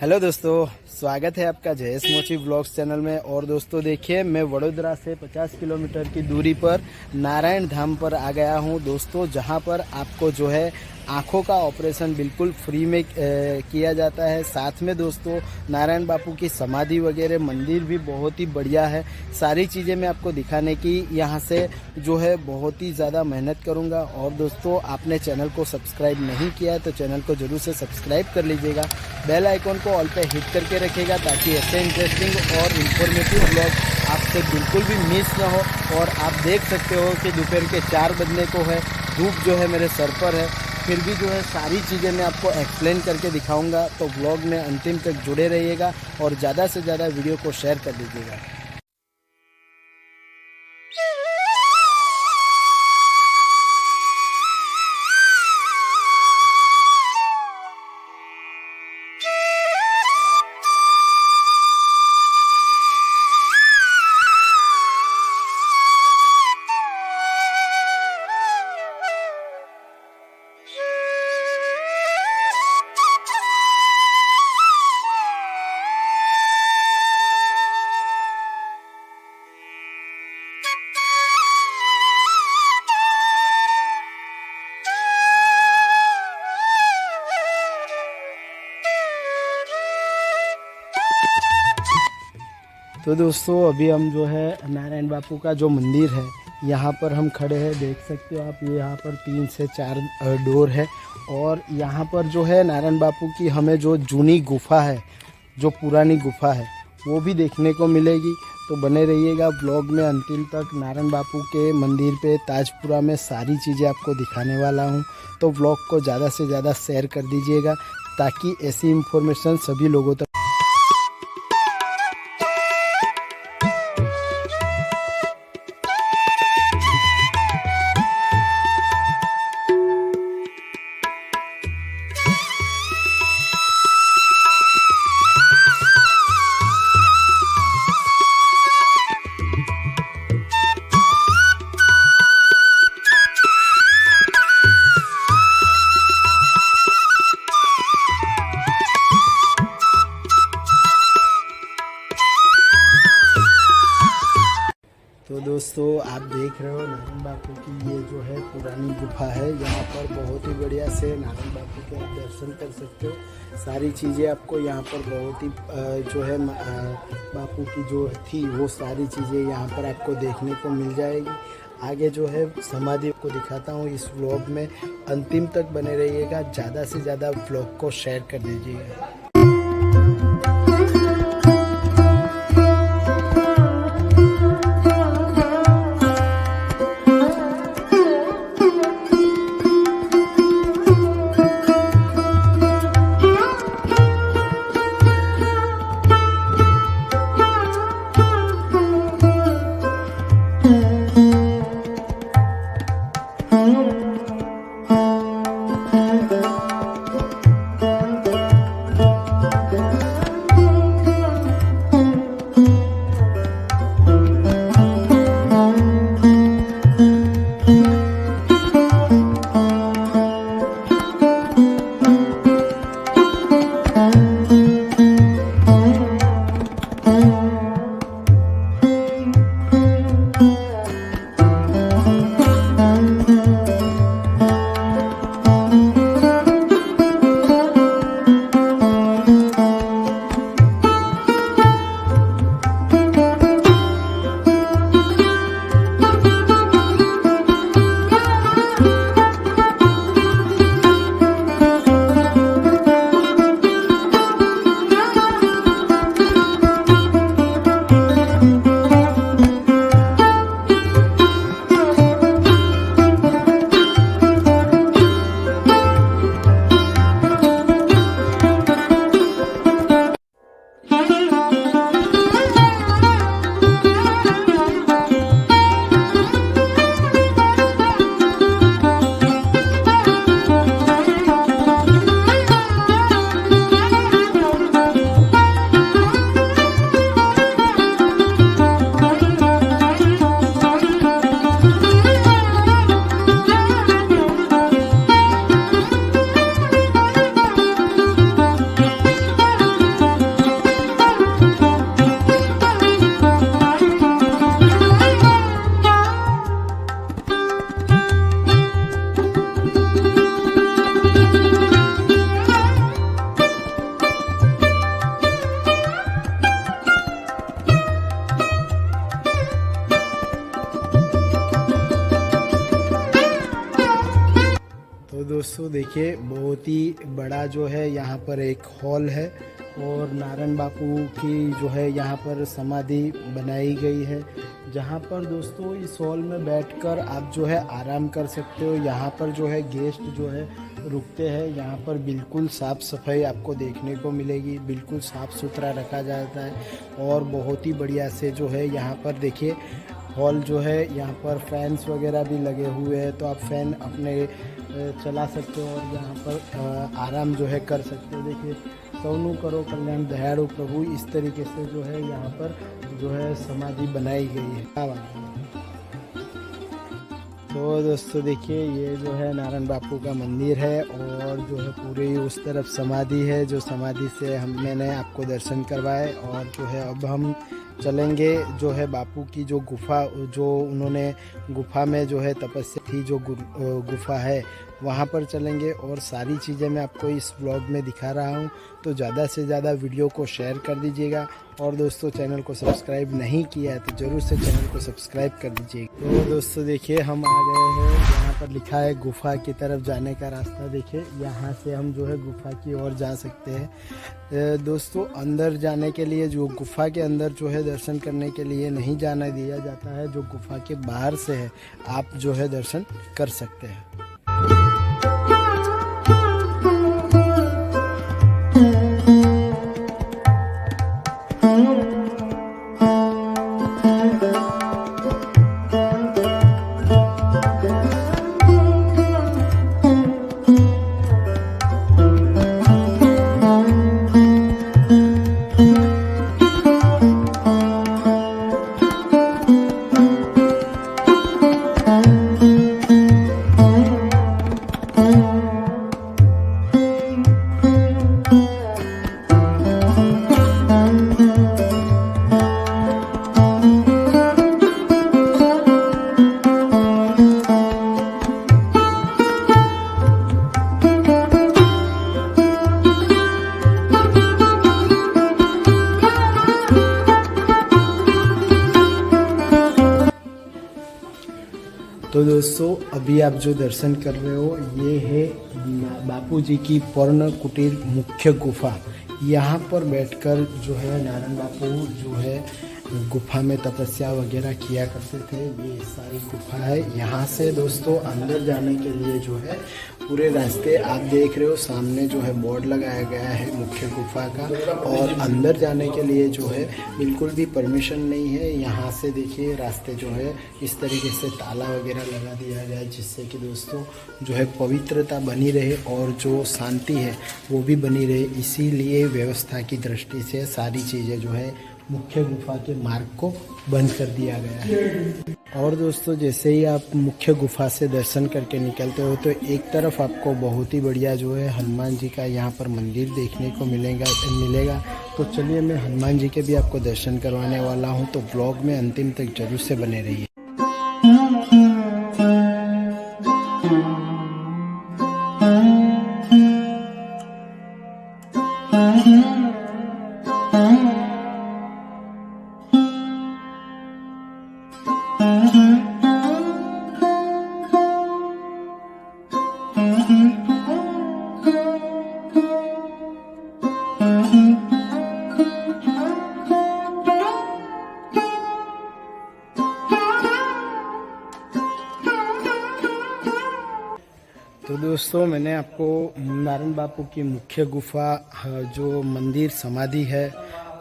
Hello दोस्तों, स्वागत है आपका जयेश मोची व्लॉग्स चैनल में। और दोस्तों देखिए, मैं वडोदरा से 50 किलोमीटर की दूरी पर नारायण धाम पर आ गया हूं दोस्तों, जहां पर आपको जो है आँखों का ऑपरेशन बिल्कुल फ्री में किया जाता है। साथ में दोस्तों नारायण बापू की समाधि वगैरह, मंदिर भी बहुत ही बढ़िया है। सारी चीज़ें मैं आपको दिखाने की यहाँ से जो है बहुत ही ज़्यादा मेहनत करूँगा। और दोस्तों आपने चैनल को सब्सक्राइब नहीं किया है तो चैनल को ज़रूर से सब्सक्राइब कर लीजिएगा। बेल आइकॉन को ऑल पे हिट करके रखिएगा ताकि ऐसे इंटरेस्टिंग और इन्फॉर्मेटिव व्लॉग आपसे बिल्कुल भी मिस ना हो। और आप देख सकते हो कि दोपहर के 4 बजने को है, धूप जो है मेरे सर पर है, फिर भी जो है सारी चीज़ें मैं आपको एक्सप्लेन करके दिखाऊंगा। तो व्लॉग में अंतिम तक जुड़े रहिएगा और ज़्यादा से ज़्यादा वीडियो को शेयर कर दीजिएगा। तो दोस्तों अभी हम जो है नारायण बापू का जो मंदिर है यहाँ पर हम खड़े हैं। देख सकते हो आप, ये यहाँ पर 3 से 4 डोर है। और यहाँ पर जो है नारायण बापू की हमें जो जूनी गुफा है, जो पुरानी गुफा है, वो भी देखने को मिलेगी। तो बने रहिएगा ब्लॉग में अंतिम तक। नारायण बापू के मंदिर पे ताजपुरा में सारी चीज़ें आपको दिखाने वाला हूँ। तो ब्लॉग को ज़्यादा से ज़्यादा शेयर कर दीजिएगा ताकि ऐसी इन्फॉर्मेशन सभी लोगों तक। तो दोस्तों आप देख रहे हो नारायण बापू की ये जो है पुरानी गुफा है। यहाँ पर बहुत ही बढ़िया से नारायण बापू के आप दर्शन कर सकते हो। सारी चीज़ें आपको यहाँ पर बहुत ही जो है बापू की जो थी वो सारी चीज़ें यहाँ पर आपको देखने को मिल जाएगी। आगे जो है समाधि को दिखाता हूँ इस व्लॉग में, अंतिम तक बने रहिएगा। ज़्यादा से ज़्यादा व्लॉग को शेयर कर दीजिएगा। दोस्तों देखिए बहुत ही बड़ा जो है यहाँ पर एक हॉल है और नारायण बापू की जो है यहाँ पर समाधि बनाई गई है, जहाँ पर दोस्तों इस हॉल में बैठकर आप जो है आराम कर सकते हो। यहाँ पर जो है गेस्ट जो है रुकते हैं। यहाँ पर बिल्कुल साफ़ सफाई आपको देखने को मिलेगी, बिल्कुल साफ़ सुथरा रखा जाता है और बहुत ही बढ़िया से जो है यहाँ पर देखिए हॉल जो है यहाँ पर फैंस वगैरह भी लगे हुए हैं, तो आप फैन अपने चला सकते हो और यहाँ पर आराम जो है कर सकते हो। देखिए सौनु करो कल्याण दयालु प्रभु, इस तरीके से जो है यहाँ पर जो है समाधि बनाई गई है। तो दोस्तों देखिए ये जो है नारायण बापू का मंदिर है और जो है पूरी उस तरफ समाधि है, जो समाधि से मैंने आपको दर्शन करवाए। और जो है अब हम चलेंगे जो है बापू की जो गुफा, जो उन्होंने गुफा में जो है तपस्या थी, जो गुफा है वहाँ पर चलेंगे और सारी चीज़ें मैं आपको इस ब्लॉग में दिखा रहा हूँ। तो ज़्यादा से ज़्यादा वीडियो को शेयर कर दीजिएगा और दोस्तों चैनल को सब्सक्राइब नहीं किया है तो ज़रूर से चैनल को सब्सक्राइब कर दीजिएगा। तो दोस्तों देखिए हम आ गए हैं, यहाँ पर लिखा है गुफा की तरफ जाने का रास्ता। देखिए यहाँ से हम जो है गुफा की ओर जा सकते हैं। दोस्तों अंदर जाने के लिए, जो गुफा के अंदर जो है दर्शन करने के लिए नहीं जाना दिया जाता है, जो गुफा के बाहर से है आप जो है दर्शन कर सकते हैं। तो दोस्तों अभी आप जो दर्शन कर रहे हो ये है बापू जी की पर्ण कुटीर मुख्य गुफा। यहाँ पर बैठकर जो है नारायण बापू जो है गुफा में तपस्या वगैरह किया करते थे। ये सारी गुफा है। यहाँ से दोस्तों अंदर जाने के लिए जो है पूरे रास्ते आप देख रहे हो, सामने जो है बोर्ड लगाया गया है मुख्य गुफा का, और अंदर जाने के लिए जो है बिल्कुल भी परमिशन नहीं है। यहाँ से देखिए रास्ते जो है इस तरीके से ताला वगैरह लगा दिया गया है, जिससे कि दोस्तों जो है पवित्रता बनी रहे और जो शांति है वो भी बनी रहे। इसीलिए व्यवस्था की दृष्टि से सारी चीज़ें जो है मुख्य गुफा के मार्ग को बंद कर दिया गया है। और दोस्तों जैसे ही आप मुख्य गुफा से दर्शन करके निकलते हो तो एक तरफ आपको बहुत ही बढ़िया जो है हनुमान जी का यहाँ पर मंदिर देखने को मिलेगा। तो चलिए मैं हनुमान जी के भी आपको दर्शन करवाने वाला हूँ, तो ब्लॉग में अंतिम तक जरूर से बने रहिए। तो दोस्तों मैंने आपको नारायण बापू की मुख्य गुफा, जो मंदिर समाधि है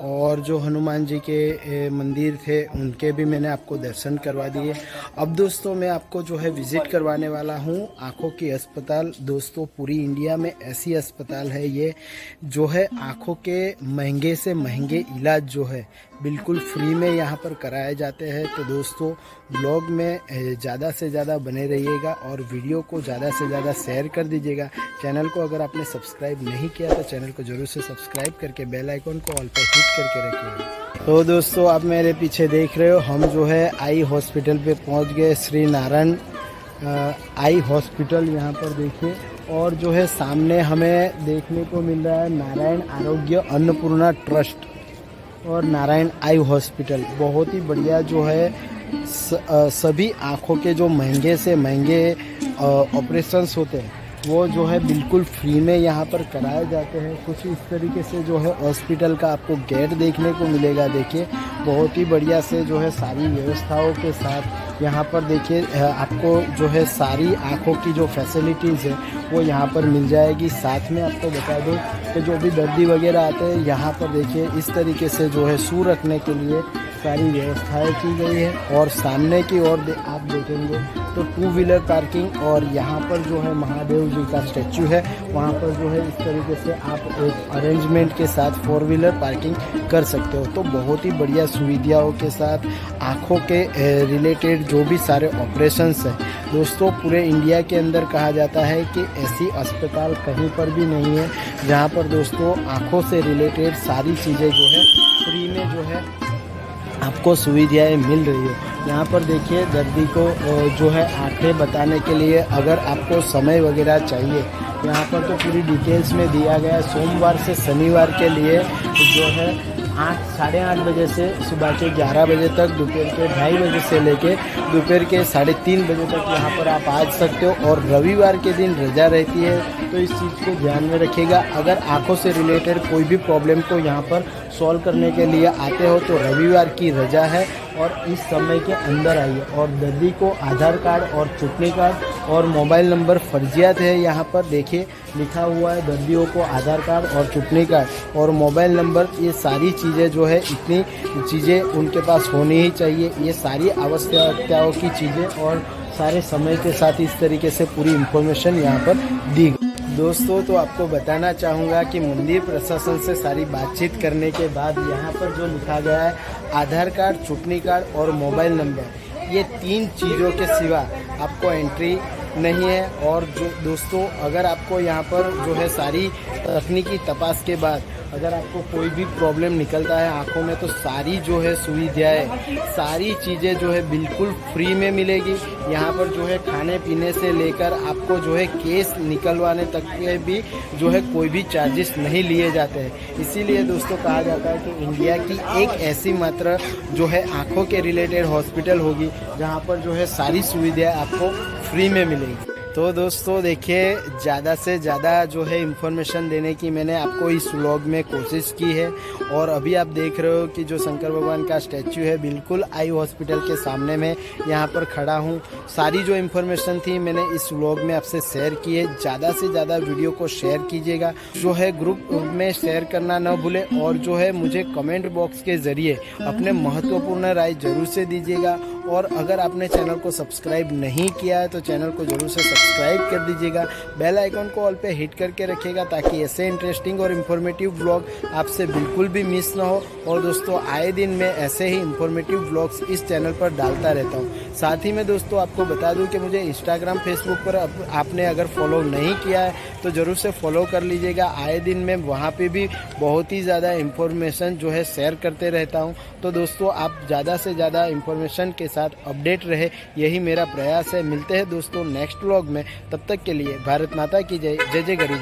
और जो हनुमान जी के मंदिर थे उनके भी मैंने आपको दर्शन करवा दिए। अब दोस्तों मैं आपको जो है विज़िट करवाने वाला हूँ आँखों की अस्पताल। दोस्तों पूरी इंडिया में ऐसी अस्पताल है ये जो है आँखों के महंगे से महंगे इलाज जो है बिल्कुल फ्री में यहाँ पर कराए जाते हैं। तो दोस्तों ब्लॉग में ज़्यादा से ज़्यादा बने रहिएगा और वीडियो को ज़्यादा से ज़्यादा शेयर कर दीजिएगा। चैनल को अगर आपने सब्सक्राइब नहीं किया तो चैनल को ज़रूर से सब्सक्राइब करके बेल आइकन को ऑल पर हिट करके रखिएगा। तो दोस्तों आप मेरे पीछे देख रहे हो, हम जो है आई हॉस्पिटल पे पहुँच गए, श्री नारायण आई हॉस्पिटल यहाँ पर देखिए। और जो है सामने हमें देखने को मिल रहा है नारायण आरोग्य अन्नपूर्णा ट्रस्ट और नारायण आई हॉस्पिटल। बहुत ही बढ़िया जो है सभी आँखों के जो महंगे से महंगे ऑपरेशंस होते हैं वो जो है बिल्कुल फ्री में यहाँ पर कराए जाते हैं। कुछ इस तरीके से जो है हॉस्पिटल का आपको गेट देखने को मिलेगा। देखिए बहुत ही बढ़िया से जो है सारी व्यवस्थाओं के साथ यहाँ पर देखिए आपको जो है सारी आँखों की जो फैसिलिटीज़ है वो यहाँ पर मिल जाएगी। साथ में आपको बता दूँ कि जो भी दर्दी वगैरह आते हैं यहाँ पर देखिए इस तरीके से जो है सू रखने के लिए सारी व्यवस्थाएं की गई है। और सामने की ओर आप देखेंगे तो 2 व्हीलर पार्किंग, और यहाँ पर जो है महादेव जी का स्टैचू है वहाँ पर जो है इस तरीके से आप एक अरेंजमेंट के साथ 4 व्हीलर पार्किंग कर सकते हो। तो बहुत ही बढ़िया सुविधाओं के साथ आँखों के रिलेटेड जो भी सारे ऑपरेशंस हैं दोस्तों, पूरे इंडिया के अंदर कहा जाता है कि ऐसी अस्पताल कहीं पर भी नहीं है जहाँ पर दोस्तों आँखों से रिलेटेड सारी चीज़ें जो है फ्री में जो है आपको सुविधाएं मिल रही है। यहाँ पर देखिए दर्दी को जो है आंखें बताने के लिए अगर आपको समय वगैरह चाहिए, यहाँ पर तो पूरी डिटेल्स में दिया गया है। सोमवार से शनिवार के लिए जो है 8-8:30 बजे से सुबह के 11 बजे तक, दोपहर के 2:30 बजे से लेके दोपहर के 3:30 बजे तक यहाँ पर आप आ सकते हो। और रविवार के दिन रजा रहती है, तो इस चीज़ को ध्यान में रखिएगा। अगर आंखों से रिलेटेड कोई भी प्रॉब्लम को यहाँ पर सॉल्व करने के लिए आते हो तो रविवार की रजा है और इस समय के अंदर आइए। और दर्दी को आधार कार्ड और चुटनी कार्ड और मोबाइल नंबर फर्जियात है। यहाँ पर देखिए लिखा हुआ है दर्दियों को आधार कार्ड और चुटनी कार्ड और मोबाइल नंबर, ये सारी चीज़ें जो है इतनी चीज़ें उनके पास होनी ही चाहिए। ये सारी आवश्यकताओं की चीज़ें और सारे समय के साथ इस तरीके से पूरी इन्फॉर्मेशन यहाँ पर दी गई। दोस्तों तो आपको बताना चाहूँगा कि मंदिर प्रशासन से सारी बातचीत करने के बाद यहाँ पर जो लिखा गया है आधार कार्ड, चुटनी कार्ड और मोबाइल नंबर, ये 3 चीज़ों के सिवा आपको एंट्री नहीं है। और जो दोस्तों अगर आपको यहाँ पर जो है सारी तकनीकी तपास के बाद अगर आपको कोई भी प्रॉब्लम निकलता है आँखों में, तो सारी जो है सुविधाएं, सारी चीज़ें जो है बिल्कुल फ्री में मिलेगी। यहाँ पर जो है खाने पीने से लेकर आपको जो है केस निकलवाने तक के भी जो है कोई भी चार्जेस नहीं लिए जाते हैं। इसीलिए दोस्तों कहा जाता है कि इंडिया की एक ऐसी मात्र जो है आँखों के रिलेटेड हॉस्पिटल होगी जहाँ पर जो है सारी सुविधाएं आपको फ्री में मिलेगी। तो दोस्तों देखिए ज़्यादा से ज़्यादा जो है इन्फॉर्मेशन देने की मैंने आपको इस व्लॉग में कोशिश की है। और अभी आप देख रहे हो कि जो शंकर भगवान का स्टैचू है बिल्कुल आई हॉस्पिटल के सामने में यहाँ पर खड़ा हूँ। सारी जो इन्फॉर्मेशन थी मैंने इस व्लॉग में आपसे शेयर की है। ज़्यादा से ज़्यादा वीडियो को शेयर कीजिएगा, जो है ग्रुप में शेयर करना न भूले। और जो है मुझे कमेंट बॉक्स के ज़रिए अपने महत्वपूर्ण राय जरूर से दीजिएगा। और अगर आपने चैनल को सब्सक्राइब नहीं किया है तो चैनल को जरूर से सब्सक्राइब कर दीजिएगा। बेल आइकन को ऑल पे हिट करके रखिएगा ताकि ऐसे इंटरेस्टिंग और इन्फॉर्मेटिव ब्लॉग आपसे बिल्कुल भी मिस ना हो। और दोस्तों आए दिन मैं ऐसे ही इन्फॉर्मेटिव ब्लॉग्स इस चैनल पर डालता रहता हूँ। साथ ही में दोस्तों आपको बता दूँ कि मुझे इंस्टाग्राम, फेसबुक पर आपने अगर फॉलो नहीं किया है तो ज़रूर से फॉलो कर लीजिएगा। आए दिन मैं वहाँ पर भी बहुत ही ज़्यादा इन्फॉर्मेशन जो है शेयर करते रहता हूँ। तो दोस्तों आप ज़्यादा से ज़्यादा इन्फॉर्मेशन के साथ अपडेट रहे, यही मेरा प्रयास है। मिलते हैं दोस्तों नेक्स्ट व्लॉग में, तब तक के लिए भारत माता की जय। जय जय गरीब।